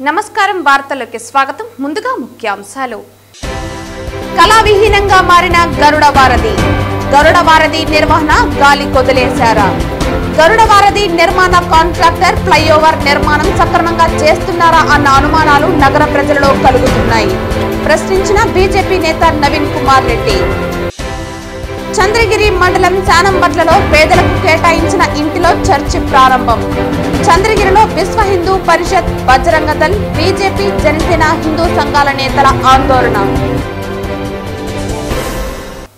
నమస్కారం వార్తలకు స్వాగతం ముందుగా ముఖ్యాంశాలు కళావిహీనంగా మారిన గరుడ వారధి నిర్వహణ గాలి కొదిలేశారా గరుడ వారధి నిర్మాణ కాంట్రాక్టర్ ఫ్లైఓవర్ నిర్మాణం సక్రమంగా చేస్తున్నారా అన్న అనుమానాలు నగర ప్రజలలో కలుగుతున్నాయి ప్రశ్నించిన బీజేపీ నేత నవీన్ కుమార్ రెడ్డి చంద్రగిరి మండలం శానంబట్లలో పేదలకు కేటాయించిన ఇంటిలో చర్చి ప్రారంభం చంద్రగిరిలో విశ్వ హిందూ పరిషత్ బజరంగ దళ్ బీజేపీ జనసేన హిందూ సంఘాల నేతల ఆందోళన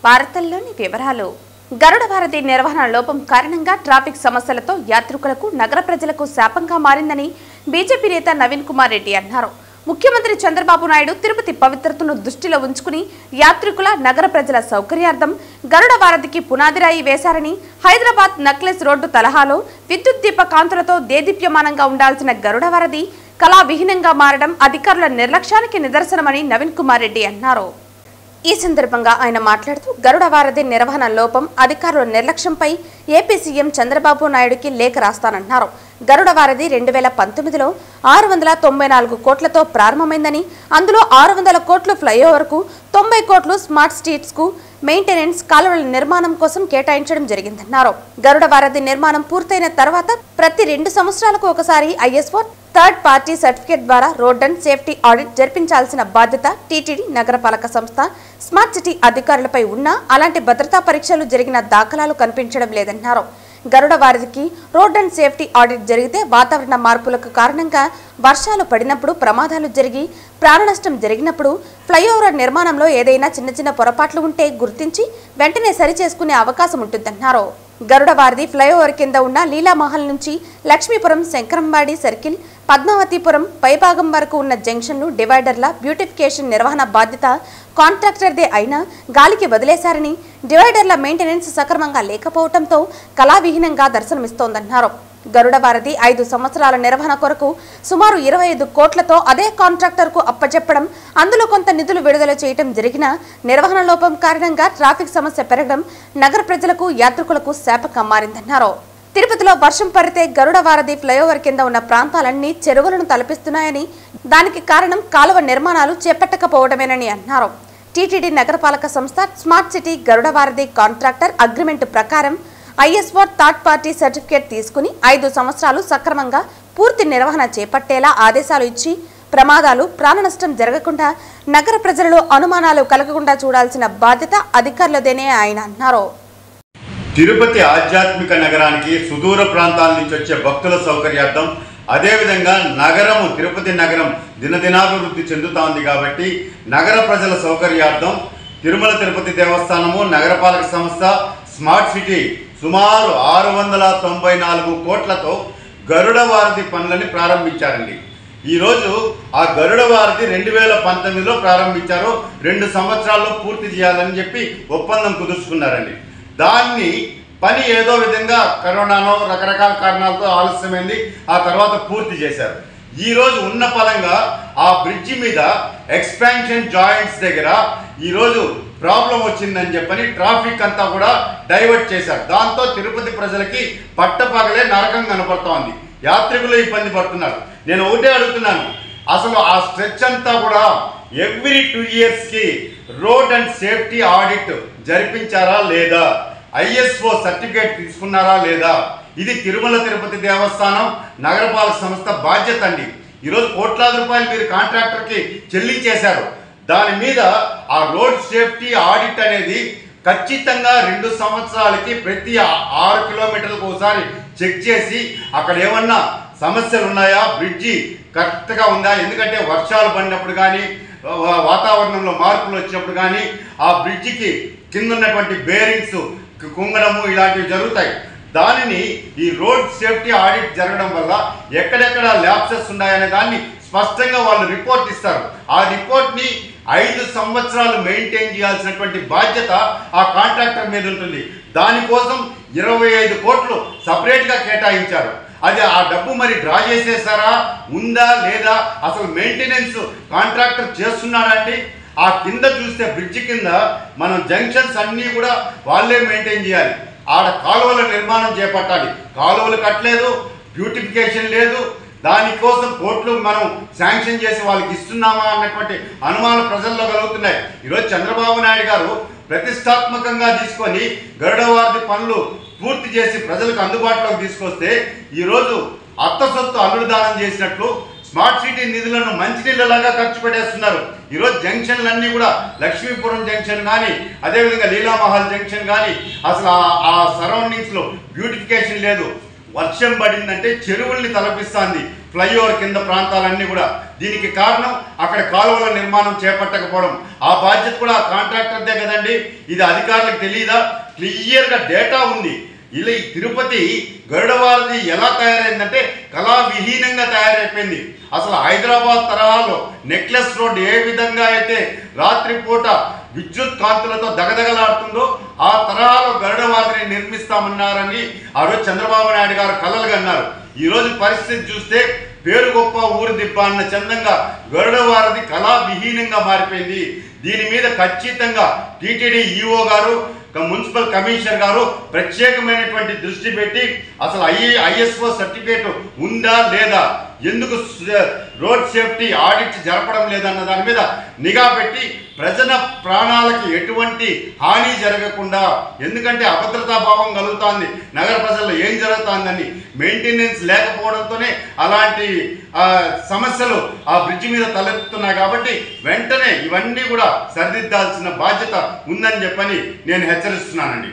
వార్తల్లోని వివరాలు గరుడ వారధి నిర్వహణ లోపం కారణంగా ట్రాఫిక్ సమస్యలతో యాత్రికులకు నగర ప్రజలకు శాపంగా మారిందని బీజేపీ నేత నవీన్ కుమార్ రెడ్డి అన్నారు ముఖ్యమంత్రి చంద్రబాబు నాయుడు తిరుపతి పవిత్రతను దృష్టిలో ఉంచుకుని యాత్రికుల నగర ప్రజల సౌకర్యార్థం గరుడ వారధికి పునాదిరాయి వేశారని హైదరాబాద్ నక్లెస్ రోడ్డు తరహాలో విద్యుత్ దీప కాంతులతో దేదీప్యమానంగా ఉండాల్సిన గరుడ వారధి కళావిహీనంగా మారడం అధికారుల నిర్లక్ష్యానికి నిదర్శనమని నవీన్ కుమార్ రెడ్డి అన్నారు ఈ సందర్భంగా ఆయన మాట్లాడుతూ గరుడ వారధి నిర్వహణ లోపం అధికారుల నిర్లక్ష్యంపై ఏపీ సీఎం చంద్రబాబు నాయుడుకి లేఖ రాస్తానన్నారు గరుడ వారధి 2019లో 694 కోట్లతో ప్రారంభమైందని అందులో 600 కోట్లు ఫ్లైఓవర్కు 90 కోట్లు స్మార్ట్ స్ట్రీట్స్కు మెయింటెనెన్స్ కాలువల నిర్మాణం కోసం కేటాయించడం జరిగిందన్నారు గరుడ వారధి నిర్మాణం పూర్తయిన తర్వాత ప్రతి 2 సంవత్సరాలకు ఒకసారి ఐఎస్ఓ థర్డ్ పార్టీ సర్టిఫికేట్ ద్వారా రోడ్ అండ్ సేఫ్టీ ఆడిట్ జరిపించాల్సిన బాధ్యత టీటీడీ నగరపాలక సంస్థ స్మార్ట్ సిటీ అధికారులపై ఉన్నా అలాంటి భద్రతా పరీక్షలు జరిగిన దాఖలాలు కనిపించడం లేదన్నారు గరుడ వారధికి రోడ్ అండ్ సేఫ్టీ ఆడిట్ జరిగితే వాతావరణ మార్పులకు కారణంగా వర్షాలు పడినప్పుడు ప్రమాదాలు జరిగి ప్రాణ నష్టం జరిగినప్పుడు ఫ్లైఓవర్ నిర్మాణంలో ఏదైనా చిన్న పొరపాట్లు ఉంటే గుర్తించి వెంటనే సరిచేసుకునే అవకాశం ఉంటుందన్నారు గరుడ వారధి ఫ్లైఓవర్ కింద ఉన్న లీలామహల్ నుంచి లక్ష్మీపురం శంకరంబాడి సర్కిల్ పద్మావతిపురం పైభాగం వరకు ఉన్న జంక్షన్లు డివైడర్ల బ్యూటిఫికేషన్ నిర్వహణ బాధ్యత కాంట్రాక్టర్దే అయినా గాలికి వదిలేశారని డివైడర్ల మెయింటెనెన్స్ సక్రమంగా లేకపోవడంతో కళావిహీనంగా దర్శనమిస్తోందన్నారు గరుడ వారధి 5 సంవత్సరాల నిర్వహణ కొరకు సుమారు 25 కోట్లతో అదే కాంట్రాక్టర్కు అప్పచెప్పడం అందులో కొంత నిధులు విడుదల చేయడం జరిగిన నిర్వహణ లోపం కారణంగా ట్రాఫిక్ సమస్య పెరగడం నగర ప్రజలకు యాత్రికులకు శాపంగా మారిందన్నారు తిరుపతిలో వర్షం పడితే గరుడ వారధి ఫ్లైఓవర్ కింద ఉన్న ప్రాంతాలన్నీ చెరువులను తలపిస్తున్నాయని దానికి కారణం కాలువ నిర్మాణాలు చేపట్టకపోవడమేనని అన్నారు టీటీడీ నగరపాలక సంస్థ స్మార్ట్ సిటీ గరుడ వారధి కాంట్రాక్టర్ అగ్రిమెంట్ ప్రకారం ఐఎస్ఓ థర్డ్ పార్టీ సర్టిఫికేట్ తీసుకుని 5 సంవత్సరాలు సక్రమంగా పూర్తి నిర్వహణ చేపట్టేలా ఆదేశాలు ఇచ్చి ప్రమాదాలు ప్రాణ నష్టం జరగకుండా నగర ప్రజలలో అనుమానాలు కలగకుండా చూడాల్సిన బాధ్యత అధికారులదేనే ఆయన అన్నారు తిరుపతి ఆధ్యాత్మిక నగరానికి సుదూర ప్రాంతాల నుంచి వచ్చే భక్తుల సౌకర్యార్థం అదేవిధంగా నగరము తిరుపతి నగరం దినదినాభివృద్ధి చెందుతోంది కాబట్టి నగర ప్రజల సౌకర్యార్థం తిరుమల తిరుపతి దేవస్థానము నగరపాలక సంస్థ స్మార్ట్ సిటీ సుమారు 694 కోట్లతో గరుడ వారధి పనులని ప్రారంభించారండి ఈరోజు ఆ గరుడ వారధి 2019లో ప్రారంభించారు 2 సంవత్సరాల్లో పూర్తి చేయాలని చెప్పి ఒప్పందం కుదుర్చుకున్నారండి దాన్ని పని ఏదో విధంగా కరోనానో రకరకాల కారణాలతో ఆలస్యమైంది ఆ తర్వాత పూర్తి చేశారు ఈరోజు ఉన్న పరంగా ఆ బ్రిడ్జి మీద ఎక్స్పాన్షన్ జాయింట్స్ దగ్గర ఈరోజు ప్రాబ్లం వచ్చిందని చెప్పని ట్రాఫిక్ అంతా కూడా డైవర్ట్ చేశారు దాంతో తిరుపతి ప్రజలకి పట్టపగలే నరకం కనపడుతోంది యాత్రికులు ఇబ్బంది పడుతున్నారు నేను ఒకటే అడుగుతున్నాను అసలు ఆ స్ట్రెచ్ అంతా కూడా ఎవ్రీ 2 ఇయర్స్కి రోడ్ అండ్ సేఫ్టీ ఆడిట్ జరిపించారా లేదా ఐఎస్ఓ సర్టిఫికేట్ తీసుకున్నారా లేదా ఇది తిరుమల తిరుపతి దేవస్థానం నగరపాలక సంస్థ బాధ్యత అండి ఈరోజు కోట్లాది రూపాయలు మీరు కాంట్రాక్టర్కి చెల్లించేశారు దాని మీద ఆ రోడ్ సేఫ్టీ ఆడిట్ అనేది ఖచ్చితంగా 2 సంవత్సరాలకి ప్రతి 6 కిలోమీటర్లకు ఒకసారి చెక్ చేసి అక్కడ ఏమన్నా సమస్యలు ఉన్నాయా బ్రిడ్జి కరెక్ట్గా ఉందా ఎందుకంటే వర్షాలు పడినప్పుడు కానీ వాతావరణంలో మార్పులు వచ్చినప్పుడు కానీ ఆ బ్రిడ్జికి కింద ఉన్నటువంటి బేరింగ్స్ కుంగడము ఇలాంటివి జరుగుతాయి దానిని ఈ రోడ్ సేఫ్టీ ఆడిట్ జరగడం వల్ల ఎక్కడెక్కడ ల్యాప్సెస్ ఉన్నాయనే దాన్ని స్పష్టంగా వాళ్ళు రిపోర్ట్ ఇస్తారు ఆ రిపోర్ట్ని 5 సంవత్సరాలు మెయింటైన్ చేయాల్సినటువంటి బాధ్యత ఆ కాంట్రాక్టర్ మీద ఉంటుంది దానికోసం 25 కోట్లు సపరేట్గా కేటాయించారు అది ఆ డబ్బు మరి డ్రా చేసేసారా ఉందా లేదా అసలు మెయింటెనెన్స్ కాంట్రాక్టర్ చేస్తున్నాడండి ఆ కింద చూస్తే బ్రిడ్జి కింద మనం జంక్షన్స్ అన్నీ కూడా వాళ్ళే మెయింటైన్ చేయాలి ఆడ కాలువల నిర్మాణం చేపట్టాలి కాలువలు కట్టలేదు బ్యూటిఫికేషన్ లేదు దానికోసం కోట్లు మనం శాంక్షన్ చేసి వాళ్ళకి ఇస్తున్నామా అన్నటువంటి అనుమానాలు ప్రజల్లో కలుగుతున్నాయి. ఈరోజు చంద్రబాబు నాయుడు గారు ప్రతిష్టాత్మకంగా తీసుకొని గరుడవారధి పనులు పూర్తి చేసి ప్రజలకు అందుబాటులోకి తీసుకొస్తే ఈరోజు అత్త సొత్తు అల్లుడు దానం చేసినట్లు స్మార్ట్ సిటీ నిధులను మంచినీళ్ళలాగా ఖర్చు పెట్టేస్తున్నారు. ఈరోజు జంక్షన్లన్నీ కూడా లక్ష్మీపురం జంక్షన్ కానీ, అదేవిధంగా లీలామహల్ జంక్షన్ కానీ, అసలు ఆ సరౌండింగ్స్లో బ్యూటిఫికేషన్ లేదు. వర్షం పడిందంటే చెరువుల్ని తలపిస్తుంది ఫ్లైఓవర్ కింద ప్రాంతాలన్నీ కూడా. దీనికి కారణం అక్కడ కాలువల నిర్మాణం చేపట్టకపోవడం. ఆ బాధ్యత కూడా కాంట్రాక్టర్దే కదండి. ఇది అధికారులకు తెలియదా? క్లియర్గా డేటా ఉంది. ఇలా ఈ తిరుపతి గరుడవారధి ఎలా తయారైందంటే కళావిహీనంగా తయారైపోయింది. అసలు హైదరాబాద్ తరహాలో నెక్లెస్ రోడ్ ఏ విధంగా అయితే రాత్రిపూట విద్యుత్ కాంతులతో దగదగలాడుతుందో ఆ తరహాలో గరుడవారధిని నిర్మిస్తామన్నారని ఆ రోజు చంద్రబాబు నాయుడు గారు కలలుగా అన్నారు. ఈరోజు పరిస్థితి చూస్తే పేరు గొప్ప ఊరు దిబ్బ అన్న చందంగా గరుడవారధి కళావిహీనంగా మారిపోయింది. దీని మీద ఖచ్చితంగా టీటీడీ ఈఓ గారు, మున్సిపల్ కమిషనర్ గారు ప్రత్యేకమైనటువంటి దృష్టి పెట్టి అసలు ఐఎస్ఓ సర్టిఫికేట్ ఉందా లేదా, ఎందుకు రోడ్ సేఫ్టీ ఆడిట్ జరపడం లేదన్న దాని మీద నిఘా పెట్టి ప్రజల ప్రాణాలకి ఎటువంటి హాని జరగకుండా, ఎందుకంటే అభద్రతా భావం కలుగుతోంది నగర ప్రజల్లో, ఏం జరుగుతుందని మెయింటెనెన్స్ లేకపోవడంతోనే అలాంటి సమస్యలు ఆ బ్రిడ్జి మీద తలెత్తుతున్నాయి. కాబట్టి వెంటనే ఇవన్నీ కూడా సరిదిద్దాల్సిన బాధ్యత ఉందని చెప్పని నేను హెచ్చరిస్తున్నానండి.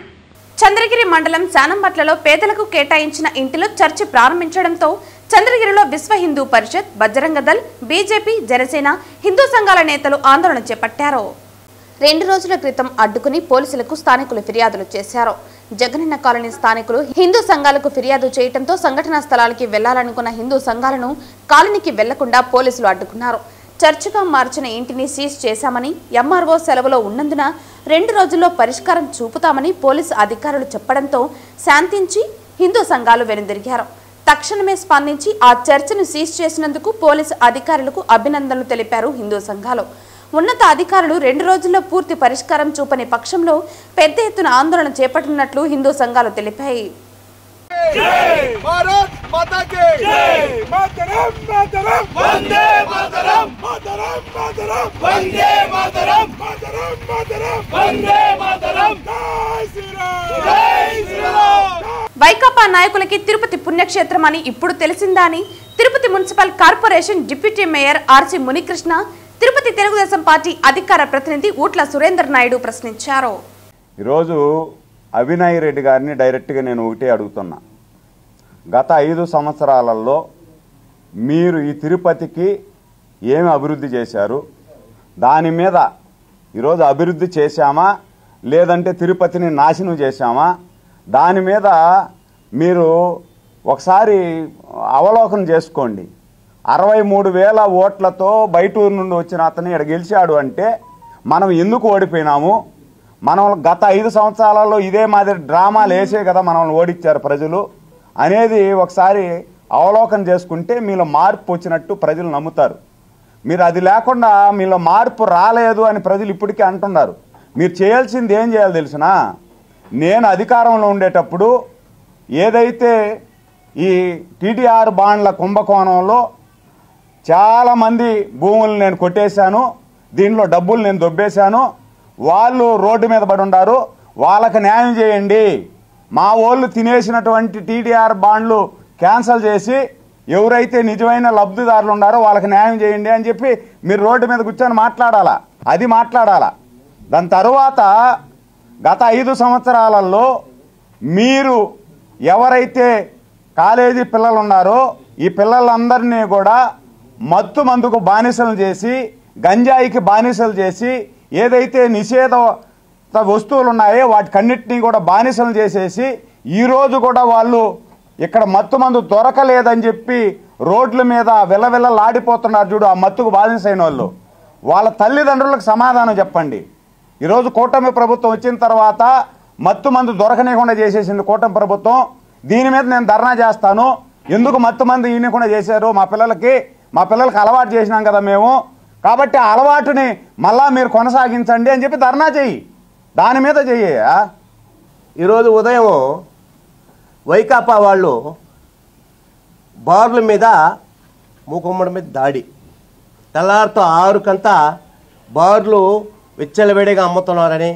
చంద్రగిరి మండలం శానంబట్లలో పేదలకు కేటాయించిన ఇంటిలో చర్చి ప్రారంభించడంతో చంద్రగిరిలో విశ్వ హిందూ పరిషత్, బజరంగ దళ్, బీజేపీ, జనసేన, హిందూ సంఘాల నేతలు ఆందోళన చేపట్టారు. 2 రోజుల క్రితం అడ్డుకుని పోలీసులకు స్థానికులు ఫిర్యాదులు చేశారు. జగనన్న కాలనీ స్థానికులు హిందూ సంఘాలకు ఫిర్యాదు చేయడంతో సంఘటనా స్థలానికి వెళ్లాలనుకున్న హిందూ సంఘాలను కాలనీకి వెళ్లకుండా పోలీసులు అడ్డుకున్నారు. చర్చిగా మార్చిన ఇంటిని సీజ్ చేశామని, ఎంఆర్ఓ సెలవులో ఉన్నందున 2 రోజుల్లో పరిష్కారం చూపుతామని పోలీసు అధికారులు చెప్పడంతో శాంతించి హిందూ సంఘాలు వెనుదిరిగారు. తక్షణమే స్పందించి ఆ చర్చిను సీజ్ చేసినందుకు పోలీసు అధికారులకు అభినందనలు తెలిపారు హిందూ సంఘాలు. ఉన్నత అధికారులు 2 రోజుల్లో పూర్తి పరిష్కారం చూపని పక్షంలో పెద్ద ఎత్తున ఆందోళన చేపట్టనున్నట్లు హిందూ సంఘాలు తెలిపాయి. వైకాపా నాయకులకి తిరుపతి పుణ్యక్షేత్రం అని ఇప్పుడు తెలిసిందా అని Tirupati municipal corporation deputy mayor RC Munikrishna Tirupati Telugu Desam party అధికార ప్రతినిధి ఊట్ల సురేందర్ నాయుడు ప్రశ్నించారు. ఈరోజు అవినాయ్ రెడ్డి గారిని డైరెక్ట్గా నేను ఒకటే అడుగుతున్నా. గత 5 సంవత్సరాలలో మీరు ఈ తిరుపతికి ఏమి అభివృద్ధి చేశారు? దాని మీద ఈరోజు అభివృద్ధి చేశామా లేదంటే తిరుపతిని నాశనం చేశామా? దాని మీద మీరు ఒకసారి అవలోకనం చేసుకోండి. 63,000 ఓట్లతో బయటూరు నుండి వచ్చిన అతను ఇక్కడ గెలిచాడు అంటే మనం ఎందుకు ఓడిపోయినాము? మనం గత 5 సంవత్సరాలలో ఇదే మాదిరి డ్రామాలు వేసే కదా మనల్ని ఓడించారు ప్రజలు అనేది ఒకసారి అవలోకనం చేసుకుంటే మీలో మార్పు వచ్చినట్టు ప్రజలు నమ్ముతారు. మీరు అది లేకుండా మీలో మార్పు రాలేదు అని ప్రజలు ఇప్పటికీ అంటున్నారు. మీరు చేయాల్సింది ఏం చేయాలి తెలిసినా? నేను అధికారంలో ఉండేటప్పుడు ఏదైతే ఈ టీటీఆర్ బాండ్ల కుంభకోణంలో చాలామంది భూములు నేను కొట్టేశాను, దీనిలో డబ్బులు నేను దొబ్బేశాను, వాళ్ళు రోడ్డు మీద పడి ఉన్నారు, వాళ్ళకి న్యాయం చేయండి. మా వాళ్ళు తినేసినటువంటి టీటీఆర్ బాండ్లు క్యాన్సిల్ చేసి ఎవరైతే నిజమైన లబ్ధిదారులు ఉన్నారో వాళ్ళకి న్యాయం చేయండి అని చెప్పి మీరు రోడ్డు మీద కూర్చొని మాట్లాడాలా, అది మాట్లాడాలా. దాని తర్వాత గత 5 సంవత్సరాలలో మీరు ఎవరైతే కాలేజీ పిల్లలు ఉన్నారో ఈ పిల్లలందరినీ కూడా మత్తు మందుకు బానిసలు చేసి, గంజాయికి బానిసలు చేసి, ఏదైతే నిషేధ వస్తువులు ఉన్నాయో వాటికన్నిటినీ కూడా బానిసలు చేసేసి ఈరోజు కూడా వాళ్ళు ఇక్కడ మత్తు మందు దొరకలేదని చెప్పి రోడ్ల మీద విలవిలలాడిపోతున్నారు చూడు. ఆ మత్తుకు బానిసైన వాళ్ళు వాళ్ళ తల్లిదండ్రులకు సమాధానం చెప్పండి. ఈరోజు కూటమి ప్రభుత్వం వచ్చిన తర్వాత మత్తు మందు దొరకనివ్వకుండా చేసేసింది కూటమి ప్రభుత్వం. దీని మీద నేను ధర్నా చేస్తాను. ఎందుకు మత్తు మందు ఇవ్వకుండా చేశారు? మా పిల్లలకి అలవాటు చేసినాం కదా మేము, కాబట్టి ఆ అలవాటుని మళ్ళా మీరు కొనసాగించండి అని చెప్పి ధర్నా చెయ్యి. దాని మీద చెయ్యా. ఈరోజు ఉదయం వైకాపా వాళ్ళు బార్ల మీద మూకుమ్మడి మీద దాడి. తెల్లారితో 6కంతా బార్లు విచ్చలవిడిగా అమ్ముతున్నారని,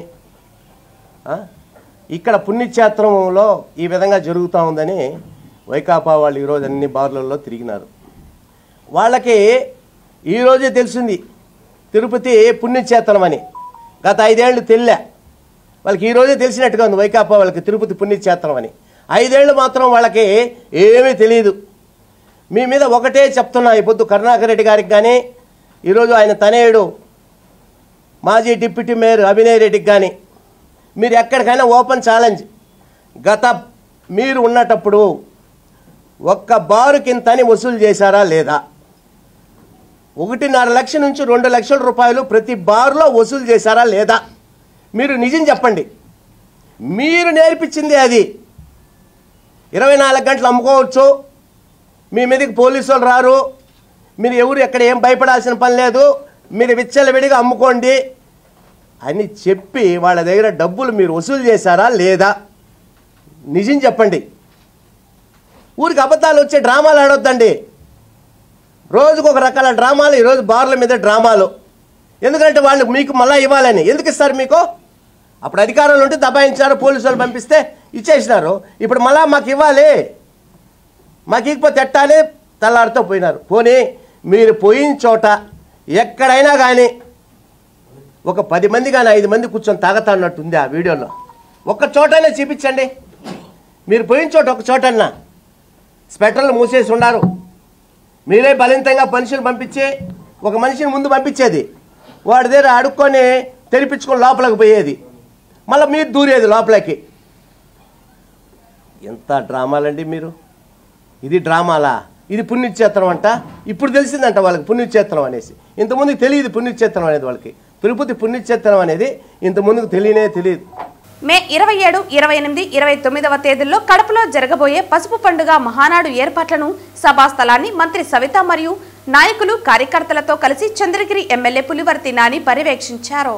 ఇక్కడ పుణ్యక్షేత్రంలో ఈ విధంగా జరుగుతూ ఉందని వైకాపా వాళ్ళు ఈరోజు అన్ని బార్లలో తిరిగినారు. వాళ్ళకి ఈరోజే తెలిసింది తిరుపతి పుణ్యక్షేత్రం అని. గత 5 ఏళ్ళు తెలియలే వాళ్ళకి, ఈరోజే తెలిసినట్టుగా ఉంది వైకాపా వాళ్ళకి తిరుపతి పుణ్యక్షేత్రం అని. 5 ఏళ్ళు మాత్రం వాళ్ళకి ఏమీ తెలియదు. మీ మీద ఒకటే చెప్తున్నా, ఈ పొద్దు కరుణాకర్ రెడ్డి గారికి కానీ, ఈరోజు ఆయన తనయుడు మాజీ డిప్యూటీ మేయర్ అభినయ్ రెడ్డికి కానీ, మీరు ఎక్కడికైనా ఓపెన్ ఛాలెంజ్, గత మీరు ఉన్నటప్పుడు ఒక్క బారు కింతని వసూలు చేశారా లేదా? 1.5 లక్షల నుంచి 2 లక్షల రూపాయలు ప్రతి బార్లో వసూలు చేశారా లేదా? మీరు నిజం చెప్పండి. మీరు నేర్పించింది అది. 24 గంటలు అమ్ముకోవచ్చు, మీ మీదకి పోలీసు వాళ్ళు రారు, మీరు ఎవరు ఎక్కడ ఏం భయపడాల్సిన పని లేదు, మీరు విచ్చలవిడిగా అమ్ముకోండి అని చెప్పి వాళ్ళ దగ్గర డబ్బులు మీరు వసూలు చేశారా లేదా? నిజం చెప్పండి. ఊరికి అబద్ధాలు వచ్చే డ్రామాలు ఆడొద్దండి. రోజుకు ఒక రకాల డ్రామాలు, ఈరోజు బార్ల మీద డ్రామాలు. ఎందుకంటే వాళ్ళు మీకు మళ్ళీ ఇవ్వాలని. ఎందుకు ఇస్తారు మీకు? అప్పుడు అధికారంలో ఉంటే దబాయించారు, పోలీసు వాళ్ళు పంపిస్తే ఇచ్చేసినారు. ఇప్పుడు మళ్ళీ మాకు ఇవ్వాలి, మాకు ఇకపోతే ఎట్టాలి, తెల్లారితో పోయినారు. పోనీ మీరు పోయిన చోట ఎక్కడైనా కానీ ఒక 10 మంది కానీ 5 మంది కూర్చొని తాగతా అన్నట్టుంది ఆ వీడియోలో. ఒక్క చోటైనా చూపించండి. మీరు పోయిన చోట ఒక చోటన్నా స్పెటర్లు మూసేసి ఉన్నారు. మీరే బలవంతంగా మనుషులు పంపించి ఒక మనిషిని ముందు పంపించేది, వాడి దగ్గర అడుక్కొని తెరిపించుకొని లోపలికి పోయేది, మళ్ళీ మీరు దూరేది లోపలికి. ఎంత డ్రామాలండి మీరు! ఇది డ్రామాలా? ఇది పుణ్యక్షేత్రం అంట. ఇప్పుడు తెలిసిందంట వాళ్ళకి పుణ్యక్షేత్రం అనేసి. ఇంతకుముందుకు తెలియదు పుణ్యక్షేత్రం అనేది వాళ్ళకి. తిరుపతి పుణ్యక్షేత్రం అనేది ఇంతకుముందుకు తెలియదు. మే 27, 28, 29వ తేదీల్లో కడపలో జరగబోయే పసుపు పండుగ మహానాడు ఏర్పాట్లను, సభా స్థలాన్ని మంత్రి సవిత మరియు నాయకులు కార్యకర్తలతో కలిసి చంద్రగిరి ఎమ్మెల్యే పులివర్తి నాని పర్యవేక్షించారు.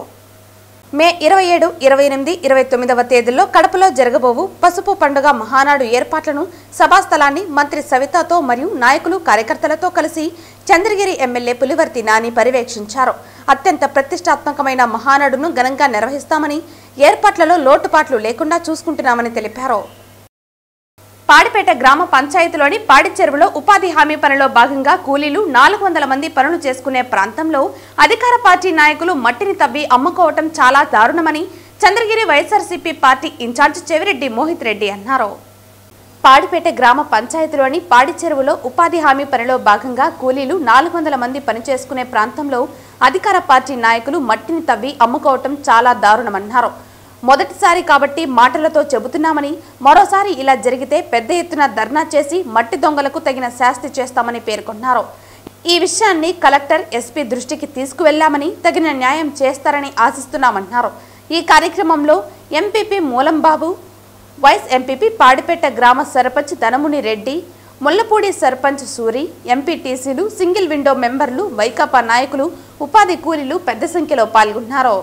మే 27, 28, 29వ తేదీల్లో కడపలో జరగబోవు పసుపు పండుగ మహానాడు ఏర్పాట్లను, సభా స్థలాన్ని మంత్రి సవితతో మరియు నాయకులు కార్యకర్తలతో కలిసి చంద్రగిరి ఎమ్మెల్యే పులివర్తి నాని పర్యవేక్షించారు. అత్యంత ప్రతిష్టాత్మకమైన మహానాడును ఘనంగా నిర్వహిస్తామని, ఏర్పాట్లలో లోటుపాట్లు లేకుండా చూసుకుంటున్నామని తెలిపారు. పాడిపేట గ్రామ పంచాయతీలోని పాడి చెరువులో ఉపాధి హామీ పనిలో భాగంగా కూలీలు 400 మంది పనులు చేసుకునే ప్రాంతంలో అధికార పార్టీ నాయకులు మట్టిని తవ్వి అమ్ముకోవటం చాలా దారుణమని చంద్రగిరి వైఎస్ఆర్సీపీ పార్టీ ఇన్ఛార్జ్ చెవిరెడ్డి మోహిత్ రెడ్డి అన్నారు. పాడిపేట గ్రామ పంచాయతీలోని పాడి చెరువులో ఉపాధి హామీ పనిలో భాగంగా కూలీలు 400 మంది పనిచేసుకునే ప్రాంతంలో అధికార పార్టీ నాయకులు మట్టిని తవ్వి అమ్ముకోవటం చాలా దారుణమన్నారు. మొదటిసారి కాబట్టి మాటలతో చెబుతున్నామని, మరోసారి ఇలా జరిగితే పెద్ద ఎత్తున ధర్నా చేసి మట్టి దొంగలకు తగిన శాస్తి చేస్తామని పేర్కొన్నారు. ఈ విషయాన్ని కలెక్టర్, ఎస్పీ దృష్టికి తీసుకువెళ్లామని, తగిన న్యాయం చేస్తారని ఆశిస్తున్నామన్నారు. ఈ కార్యక్రమంలో ఎంపీపీ మూలంబాబు, వైస్ ఎంపీపీ పాడిపేట గ్రామ సర్పంచ్ ధనముని రెడ్డి, ముల్లపూడి సర్పంచ్ సూరి, ఎంపీటీసీలు, సింగిల్ విండో మెంబర్లు, వైకాపా నాయకులు, ఉపాధి కూలీలు పెద్ద సంఖ్యలో పాల్గొన్నారు.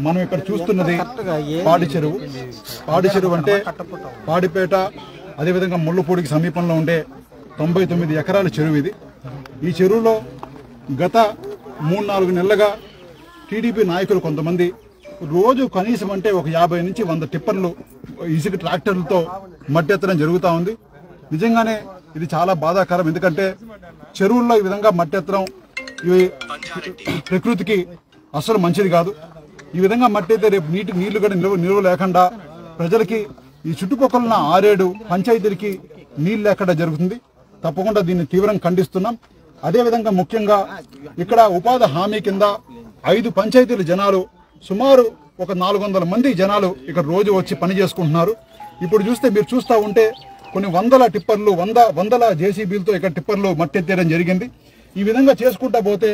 మనం ఇక్కడ చూస్తున్నది పాడి చెరువు. పాడి చెరువు అంటే పాడిపేట, అదేవిధంగా ముళ్ళపూడికి సమీపంలో ఉండే 99 ఎకరాల చెరువు ఇది. ఈ చెరువులో గత 3-4 నెలలుగా టీడీపీ నాయకులు కొంతమంది రోజు కనీసం అంటే ఒక 50 నుంచి 100 టిప్పర్లు ఇసుక ట్రాక్టర్లతో మట్టి ఎత్తడం జరుగుతూ ఉంది. నిజంగానే ఇది చాలా బాధాకరం. ఎందుకంటే చెరువుల్లో ఈ విధంగా మట్టి ఎత్తడం ఇవి ప్రకృతికి అసలు మంచిది కాదు. ఈ విధంగా మట్టి అయితే రేపు నీళ్లు కూడా నిల్వ లేకుండా ప్రజలకి ఈ చుట్టుపక్కల 6-7 పంచాయతీలకి నీళ్ళు లేకుండా జరుగుతుంది. తప్పకుండా దీన్ని తీవ్రంగా ఖండిస్తున్నాం. అదేవిధంగా ముఖ్యంగా ఇక్కడ ఉపాధి హామీ కింద 5 పంచాయతీల జనాలు, సుమారు ఒక 400 మంది జనాలు ఇక్కడ రోజు వచ్చి పని చేసుకుంటున్నారు. ఇప్పుడు చూస్తే మీరు చూస్తూ ఉంటే కొన్ని వందల టిప్పర్లు, వందల జేసీబీలతో ఇక్కడ టిప్పర్లు మట్టి ఎత్తేయడం జరిగింది. ఈ విధంగా చేసుకుంటా పోతే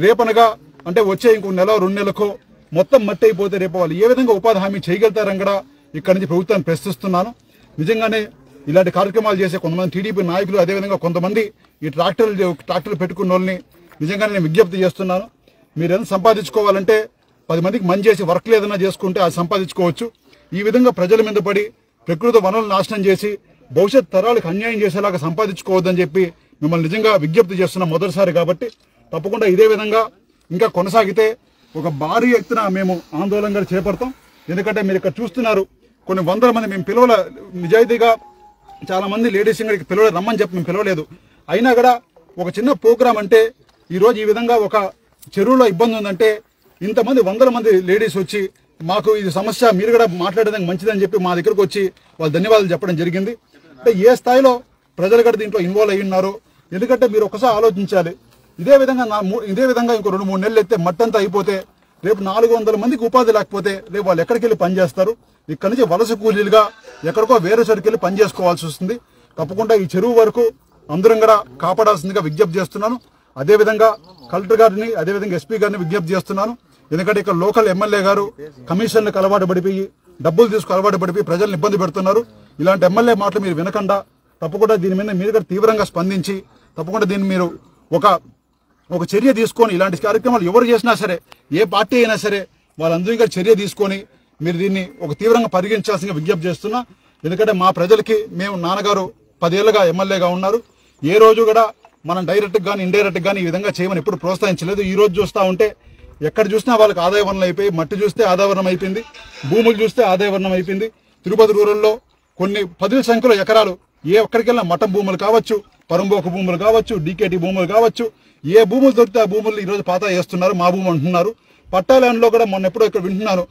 రేపనగా అంటే వచ్చే ఇంకో 1-2 నెలలకో మొత్తం మట్టి అయిపోతే రేపు వాళ్ళు ఏ విధంగా ఉపాధి హామీ చేయగలుగుతారని కూడా ఇక్కడ నుంచి ప్రభుత్వాన్ని ప్రశ్నిస్తున్నాను. నిజంగానే ఇలాంటి కార్యక్రమాలు చేసే కొంతమంది టీడీపీ నాయకులు, అదేవిధంగా కొంతమంది ఈ ట్రాక్టర్లు పెట్టుకున్న వాళ్ళని నిజంగానే నేను విజ్ఞప్తి చేస్తున్నాను. మీరు ఏదైనా సంపాదించుకోవాలంటే 10 మందికి మంచి చేసి వర్క్ ఏదైనా చేసుకుంటే అది సంపాదించుకోవచ్చు. ఈ విధంగా ప్రజల మీద పడి ప్రకృతి వనరులు నాశనం చేసి భవిష్యత్ తరాలకు అన్యాయం చేసేలాగా సంపాదించుకోవద్దని చెప్పి మిమ్మల్ని నిజంగా విజ్ఞప్తి చేస్తున్నాం మొదటిసారి కాబట్టి. తప్పకుండా ఇదే విధంగా ఇంకా కొనసాగితే ఒక భారీ ఎత్తున మేము ఆందోళనగా చేపడతాం. ఎందుకంటే మీరు ఇక్కడ చూస్తున్నారు, కొన్ని వందల మంది మేము పిలవల, నిజాయితీగా చాలా మంది లేడీస్ ఇక్కడికి రమ్మని చెప్పి మేము పిలవలేదు. అయినా కూడా ఒక చిన్న ప్రోగ్రాం అంటే ఈరోజు ఈ విధంగా ఒక చెరువులో ఇబ్బంది ఉందంటే ఇంతమంది వందల మంది లేడీస్ వచ్చి మాకు ఇది సమస్య, మీరు కూడా మాట్లాడేదానికి మంచిదని చెప్పి మా దగ్గరకు వచ్చి వాళ్ళు ధన్యవాదాలు చెప్పడం జరిగింది. అంటే ఏ స్థాయిలో ప్రజలు కూడా దీంట్లో ఇన్వాల్వ్ అయ్యి ఉన్నారు. ఎందుకంటే మీరు ఒకసారి ఆలోచించాలి, ఇదే విధంగా ఇంకో 2-3 నెలలు ఎత్తే మట్టంతా అయిపోతే రేపు 400 మందికి ఉపాధి లేకపోతే రేపు వాళ్ళు ఎక్కడికి వెళ్ళి పని చేస్తారు? ఇక్కడ నుంచి వలస కూలీలుగా ఎక్కడికో వేరే చోటుకి వెళ్ళి పని చేసుకోవాల్సి వస్తుంది. తప్పకుండా ఈ చెరువు వరకు అందరం కూడా కాపాడాల్సిందిగా విజ్ఞప్తి చేస్తున్నాను. అదేవిధంగా కలెక్టర్ గారిని, అదేవిధంగా ఎస్పీ గారిని విజ్ఞప్తి చేస్తున్నాను. ఎందుకంటే ఇక్కడ లోకల్ ఎమ్మెల్యే గారు కమిషన్లకు అలవాటు పడిపోయి, డబ్బులు తీసుకు అలవాటు పడిపోయి ప్రజలను ఇబ్బంది పెడుతున్నారు. ఇలాంటి ఎమ్మెల్యే మాటలు మీరు వినకుండా తప్పకుండా దీని మీద మీరు కూడా తీవ్రంగా స్పందించి తప్పకుండా దీన్ని మీరు ఒక చర్య తీసుకొని, ఇలాంటి కార్యక్రమాలు ఎవరు చేసినా సరే, ఏ పార్టీ అయినా సరే, వాళ్ళందరూ ఇంకా చర్య తీసుకొని మీరు దీన్ని ఒక తీవ్రంగా పరిగణించాల్సిందిగా విజ్ఞప్తి చేస్తున్నా. ఎందుకంటే మా ప్రజలకి మేము నాన్నగారు 10 ఏళ్లుగా ఎమ్మెల్యేగా ఉన్నారు. ఏ రోజు కూడా మనం డైరెక్ట్గా కానీ ఇండైరెక్ట్గా కానీ ఈ విధంగా చేయమని ఎప్పుడు ప్రోత్సహించలేదు. ఈ రోజు చూస్తూ ఉంటే ఎక్కడ చూసినా వాళ్ళకి ఆదాయ వనరులు అయిపోయి, మట్టి చూస్తే ఆదాయవరణం అయిపోయింది, భూములు చూస్తే ఆదాయవరణం అయిపోయింది. తిరుపతి రూరల్లో కొన్ని 10ల సంఖ్యలో ఎకరాలు ఏ ఒక్కడికెళ్ళినా మఠం భూములు కావచ్చు, పరంబోకు భూములు కావచ్చు, డీకేటీ భూములు కావచ్చు, ఏ భూములు దొరికితే ఆ భూములు ఈరోజు పాతా వేస్తున్నారు, మా భూమి అంటున్నారు. పట్టా ల్యాండ్లో కూడా మొన్న ఎప్పుడో ఇక్కడ వింటున్నాను,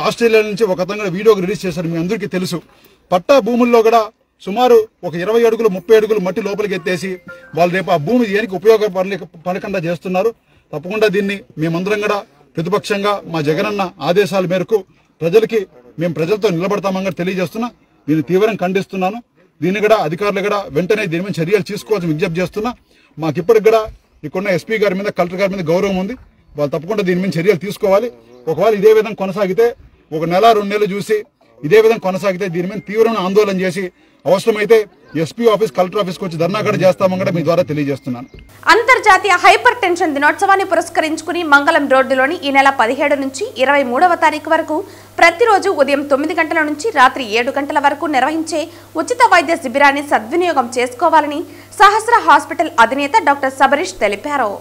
ఆస్ట్రేలియా నుంచి ఒక అతను వీడియో రిలీజ్ చేశారు, మీ అందరికీ తెలుసు. పట్టా భూముల్లో కూడా సుమారు ఒక 20 అడుగులు 30 అడుగులు మట్టి లోపలికి ఎత్తేసి వాళ్ళు రేపు ఆ భూమి దేనికి ఉపయోగపడకుండా చేస్తున్నారు. తప్పకుండా దీన్ని మేమందరం కూడా ప్రతిపక్షంగా మా జగనన్న ఆదేశాల మేరకు మేము ప్రజలతో నిలబడతామని తెలియజేస్తున్నా. దీన్ని తీవ్రంగా ఖండిస్తున్నాను. దీన్ని కూడా అధికారులు కూడా వెంటనే దీని మీద చర్యలు తీసుకోవాలని విజ్ఞప్తి చేస్తున్నా. మాకు ఇప్పటికి కూడా ఇక్కడున్న ఎస్పీ గారి మీద, కలెక్టర్ గారి మీద గౌరవం ఉంది. వాళ్ళు తప్పకుండా దీని మీద చర్యలు తీసుకోవాలి. ఒకవేళ ఇదే విధంగా కొనసాగితే 1 నెల 2 నెలలు చూసి ఇదే విధంగా కొనసాగితే దీని మీద తీవ్రమైన ఆందోళన చేసి అవసరమైతే ఎస్పీ ఆఫీస్, కలెక్టర్ ఆఫీస్కి వచ్చి ధర్నా కూడా చేస్తామని కూడా మీ ద్వారా తెలియజేస్తున్నాను. అంతర్జాతీయ హైపర్ టెన్షన్ దినోత్సవాన్ని పురస్కరించుకుని మంగళం రోడ్డులోని ఈ నెల 17 నుంచి 23వ తారీఖు వరకు ప్రతిరోజు ఉదయం 9 గంటల నుంచి రాత్రి 7 గంటల వరకు నిర్వహించే ఉచిత వైద్య శిబిరాన్ని సద్వినియోగం చేసుకోవాలని సహస్ర హాస్పిటల్ అధినేత డాక్టర్ సబరీష్ తెలిపారు.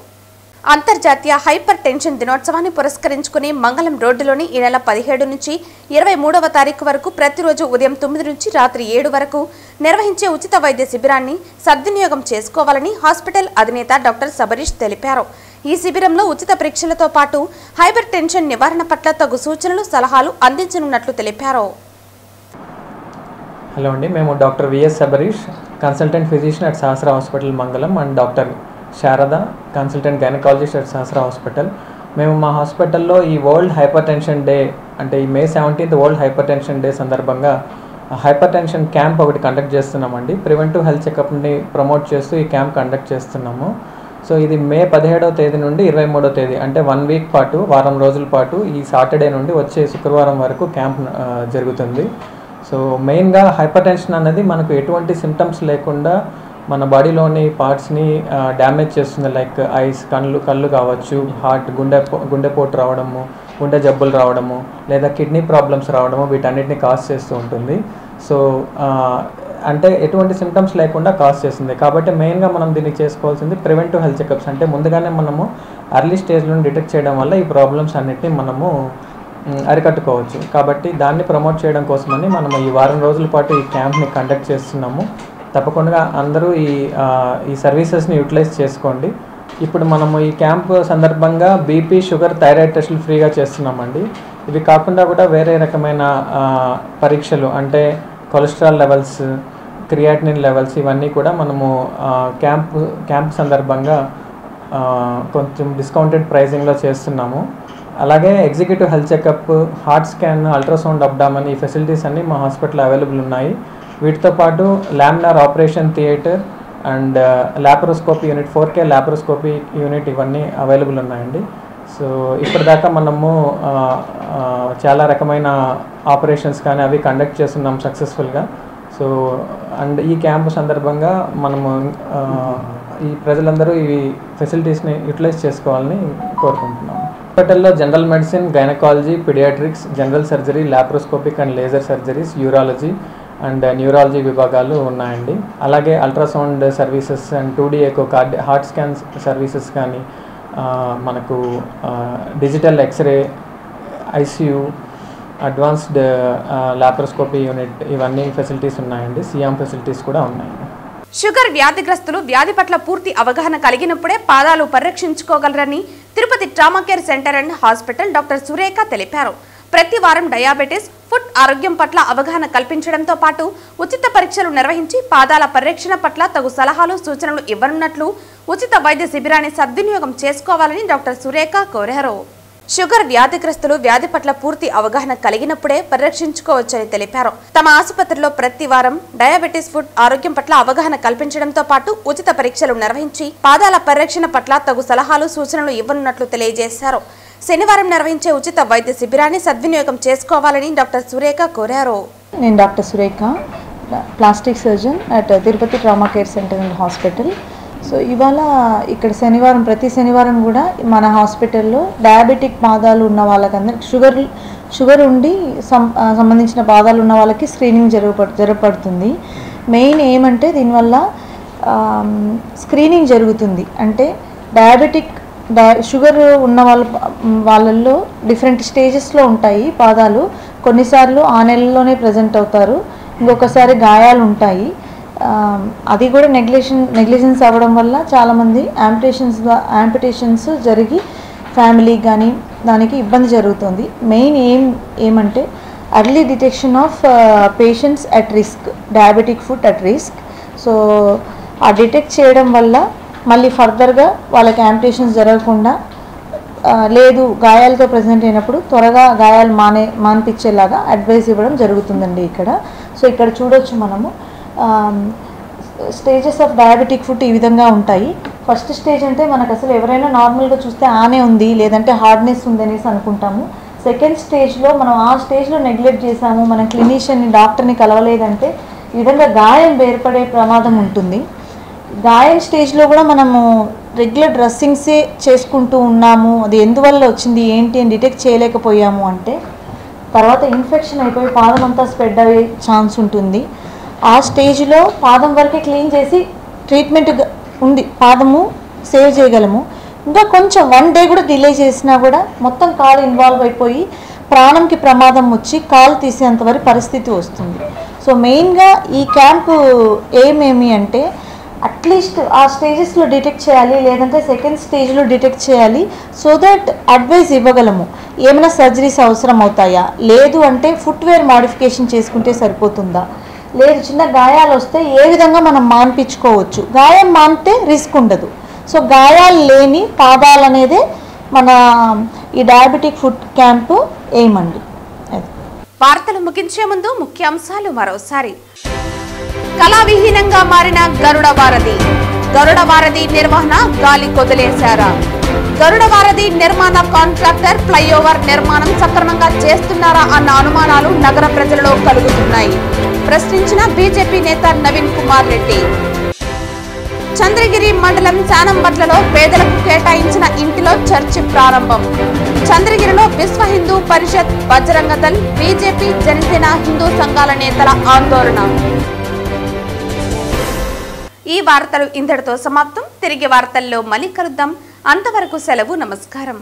అంతర్జాతీయ హైపర్ టెన్షన్ దినోత్సవాన్ని పురస్కరించుకుని మంగళం రోడ్డులోని ఈ నెల 17 నుంచి 23వ తారీఖు వరకు ప్రతిరోజు ఉదయం 9 నుంచి రాత్రి 7 వరకు నిర్వహించే ఉచిత వైద్య శిబిరాన్ని సద్వినియోగం చేసుకోవాలని హాస్పిటల్ అధినేత డాక్టర్ సబరీష్ తెలిపారు. ఈ శిబిరంలో ఉచిత పరీక్షలతో పాటు హైపర్ టెన్షన్ నివారణ పట్ల తగు సూచనలు, సలహాలు అందించనున్నట్లు తెలిపారు. హలో అండి, మేము doctor V S Sabarish, consultant physician at Sahasra hospital Mangalam, and doctor Sharada, consultant gynaecologist at Sahasra hospital. మేము మా హాస్పిటల్లో ఈ వరల్డ్ హైపర్ టెన్షన్ డే, అంటే ఈ May 17th world hyper tension day సందర్భంగా హైపర్ టెన్షన్ క్యాంప్ ఒకటి కండక్ట్ చేస్తున్నామండి. ప్రివెంటివ్ హెల్త్ చెకప్ని ప్రమోట్ చేస్తూ ఈ క్యాంప్ కండక్ట్ చేస్తున్నాము. సో ఇది May 17వ తేదీ నుండి 23వ తేదీ, అంటే 1 వీక్ పాటు, వారం రోజుల పాటు, ఈ సాటర్డే నుండి వచ్చే శుక్రవారం వరకు క్యాంప్ జరుగుతుంది. సో మెయిన్గా హైపర్ టెన్షన్ అనేది మనకు ఎటువంటి సిమ్టమ్స్ లేకుండా మన బాడీలోని పార్ట్స్ని డ్యామేజ్ చేస్తుంది. లైక్ ఐస్, కళ్ళు కావచ్చు, హార్ట్, గుండెపోటు రావడము, గుండె జబ్బులు రావడము, లేదా కిడ్నీ ప్రాబ్లమ్స్ రావడము, వీటన్నిటిని కాజ్ చేస్తూ ఉంటుంది. సో అంటే ఎటువంటి సిమ్టమ్స్ లేకుండా కాజ్ చేస్తుంది. కాబట్టి మెయిన్గా మనం దీనికి చేసుకోవాల్సింది ప్రివెంటివ్ హెల్త్ చెకప్స్. అంటే ముందుగానే మనము ఎర్లీ స్టేజ్లో డిటెక్ట్ చేయడం వల్ల ఈ ప్రాబ్లమ్స్ అన్నిటిని మనము అరికట్టుకోవచ్చు. కాబట్టి దాన్ని ప్రమోట్ చేయడం కోసమని మనము ఈ వారం రోజుల పాటు ఈ క్యాంప్ని కండక్ట్ చేస్తున్నాము. తప్పకుండా అందరూ ఈ సర్వీసెస్ని యూటిలైజ్ చేసుకోండి. ఇప్పుడు మనము ఈ క్యాంప్ సందర్భంగా బీపీ, షుగర్, థైరాయిడ్ టెస్టులు ఫ్రీగా చేస్తున్నామండి. ఇవి కాకుండా కూడా వేరే రకమైన పరీక్షలు, అంటే కొలెస్ట్రాల్ లెవెల్స్, క్రియాటినిన్ లెవెల్స్, ఇవన్నీ కూడా మనము క్యాంప్ సందర్భంగా కొంచెం డిస్కౌంటెడ్ ప్రైజింగ్లో చేస్తున్నాము. అలాగే executive health checkup, heart scan, ultrasound abdomen, ఈ ఫెసిలిటీస్ అన్నీ మా హాస్పిటల్లో అవైలబుల్ ఉన్నాయి. వీటితో పాటు laminar operation theatre and laparoscopy unit, 4K laparoscopy unit, ఇవన్నీ అవైలబుల్ ఉన్నాయండి. సో ఇప్పటిదాకా మనము చాలా రకమైన ఆపరేషన్స్ కానీ అవి కండక్ట్ చేస్తున్నాం సక్సెస్ఫుల్గా. సో అండ్ ఈ క్యాంపు సందర్భంగా మనము ఈ ప్రజలందరూ ఈ ఫెసిలిటీస్ని యూటిలైజ్ చేసుకోవాలని కోరుకుంటున్నాము. హాస్పిటల్లో general medicine, gynaecology, paediatrics, general surgery, laparoscopic and laser surgeries, urology and neurology విభాగాలు ఉన్నాయండి. అలాగే ultrasound services and 2D echo heart scan services కానీ, మనకు digital x-ray, ICU, advanced laparoscopy unit, ఇవన్నీ ఫెసిలిటీస్ ఉన్నాయండి. సియామ్ ఫెసిలిటీస్ కూడా ఉన్నాయి. షుగర్ వ్యాధిగ్రస్తులు వ్యాధి పట్ల పూర్తి అవగాహన కలిగినప్పుడే పాదాలు పరిరక్షించుకోగలరని Tirupati trauma care centre and hospital doctor Surekha తెలిపారు. ప్రతి వారం డయాబెటీస్, ఫుడ్ ఆరోగ్యం పట్ల అవగాహన కల్పించడంతో పాటు ఉచిత పరీక్షలు నిర్వహించి పాదాల పరిరక్షణ పట్ల తగు సలహాలు, సూచనలు ఇవ్వనున్నట్లు ఉచిత వైద్య శిబిరాన్ని సద్వినియోగం చేసుకోవాలని డాక్టర్ సురేఖ కోరారు. షుగర్ వ్యాధిగ్రస్తులు వ్యాధి పట్ల పూర్తి అవగాహన కలిగినప్పుడే పరిరక్షించుకోవచ్చని తెలిపారు. తమ ఆసుపత్రిలో ప్రతి వారం డయాబెటీస్, ఫుడ్ ఆరోగ్యం పట్ల అవగాహన కల్పించడంతో పాటు ఉచిత పరీక్షలు నిర్వహించి పాదాల పరిరక్షణ పట్ల తగు సలహాలు, సూచనలు ఇవ్వనున్నట్లు తెలియజేశారు. శనివారం నిర్వహించే ఉచిత వైద్య శిబిరాన్ని సద్వినియోగం చేసుకోవాలని డాక్టర్ సురేఖ కోరారు. నేను doctor Surekha, plastic surgeon at Tirupati trauma care centre and hospital. So ఇవాళ ఇక్కడ ప్రతి శనివారం కూడా మన హాస్పిటల్లో డయాబెటిక్ పాదాలు ఉన్న వాళ్ళకందరికి, షుగర్ ఉండి సంబంధించిన పాదాలు ఉన్న వాళ్ళకి స్క్రీనింగ్ జరపడుతుంది. మెయిన్ ఏమంటే దీనివల్ల స్క్రీనింగ్ జరుగుతుంది. అంటే షుగర్ ఉన్న వాళ్ళల్లో డిఫరెంట్ స్టేజెస్లో ఉంటాయి పాదాలు. కొన్నిసార్లు ఆ నెలలోనే ప్రజెంట్ అవుతారు, ఇంకొకసారి గాయాలు ఉంటాయి. అది కూడా నెగ్లిజెన్స్ అవ్వడం వల్ల చాలామంది యాంపిటేషన్స్ జరిగి ఫ్యామిలీకి కానీ దానికి ఇబ్బంది జరుగుతుంది. మెయిన్ ఏమంటే early detection of patients at risk, diabetic foot at risk. So ఆ డిటెక్ట్ చేయడం వల్ల మళ్ళీ ఫర్దర్గా వాళ్ళకి యాంపిటేషన్స్ జరగకుండా, లేదు గాయాలతో ప్రజెంట్ అయినప్పుడు త్వరగా గాయాలు మాన్పించేలాగా అడ్వైస్ ఇవ్వడం జరుగుతుందండి ఇక్కడ. సో ఇక్కడ చూడొచ్చు మనము స్టేజెస్ ఆఫ్ డయాబెటిక్ ఫుట్ ఈ విధంగా ఉంటాయి. ఫస్ట్ స్టేజ్ అంటే మనకు అసలు ఎవరైనా నార్మల్గా చూస్తే ఆనే ఉంది, లేదంటే హార్డ్నెస్ ఉంది అనేసి అనుకుంటాము. సెకండ్ స్టేజ్లో మనం ఆ స్టేజ్లో నెగ్లెక్ట్ చేసాము, మనం క్లినిషియన్ని, డాక్టర్ని కలవలేదంటే ఈ విధంగా గాయం ఏర్పడే ప్రమాదం ఉంటుంది. గాయం స్టేజ్లో కూడా మనము రెగ్యులర్ డ్రెస్సింగ్సే చేసుకుంటూ ఉన్నాము, అది ఎందువల్ల వచ్చింది ఏంటి అని డిటెక్ట్ చేయలేకపోయాము అంటే తర్వాత ఇన్ఫెక్షన్ అయిపోయి పాదం అంతా స్ప్రెడ్ అయ్యే ఛాన్స్ ఉంటుంది. ఆ స్టేజ్లో పాదం వరకే క్లీన్ చేసి ట్రీట్మెంట్ ఉంది, పాదము సేవ్ చేయగలము. ఇంకా కొంచెం 1 day కూడా డిలే చేసినా కూడా మొత్తం కాలు ఇన్వాల్వ్ అయిపోయి ప్రాణంకి ప్రమాదం వచ్చి కాలు తీసేంతవరకు పరిస్థితి వస్తుంది. సో మెయిన్గా ఈ క్యాంపు ఏమేమి అంటే అట్లీస్ట్ ఆ స్టేజెస్లో డిటెక్ట్ చేయాలి, లేదంటే సెకండ్ స్టేజ్లో డిటెక్ట్ చేయాలి. సో దట్ అడ్వైస్ ఇవ్వగలము, ఏమైనా సర్జరీస్ అవసరం అవుతాయా, లేదు అంటే ఫుట్వేర్ మాడిఫికేషన్ చేసుకుంటే సరిపోతుందా, లేదు చిన్న గాయాలు వస్తే ఏ విధంగా మనం మాన్పించుకోవచ్చు, గాయం మానితే రిస్క్ ఉండదు. సో గాయాలు లేని పాదాలు అనేదే మన ఈ డయాబెటిక్ ఫుట్ క్యాంపు ఏమండి. వార్తలు ముగించే ముందు ముఖ్యాంశాలు మరోసారి. కళావిహీనంగా మారిన గరుడ వారధి నిర్వహణ గాలి కొదిలేశారా? గరుడ వారధి నిర్మాణ కాంట్రాక్టర్ ఫ్లైఓవర్ నిర్మాణం సక్రమంగా చేస్తున్నారా అన్న అనుమానాలు నగర ప్రజలలో కలుగుతున్నాయి. ప్రశ్నించిన బీజేపీ నేత నవీన్ కుమార్ రెడ్డి. చంద్రగిరి మండలం శానంబట్లలో పేదలకు కేటాయించిన ఇంటిలో చర్చి ప్రారంభం. చంద్రగిరిలో విశ్వ హిందూ పరిషత్, బజరంగ దళ్, బీజేపీ, జనసేన హిందూ సంఘాల నేతల ఆందోళన. ఈ వార్తలు ఇంతటితో సమాప్తం. తిరిగి వార్తల్లో మళ్ళీ కలుద్దాం. అంతవరకు సెలవు. నమస్కారం.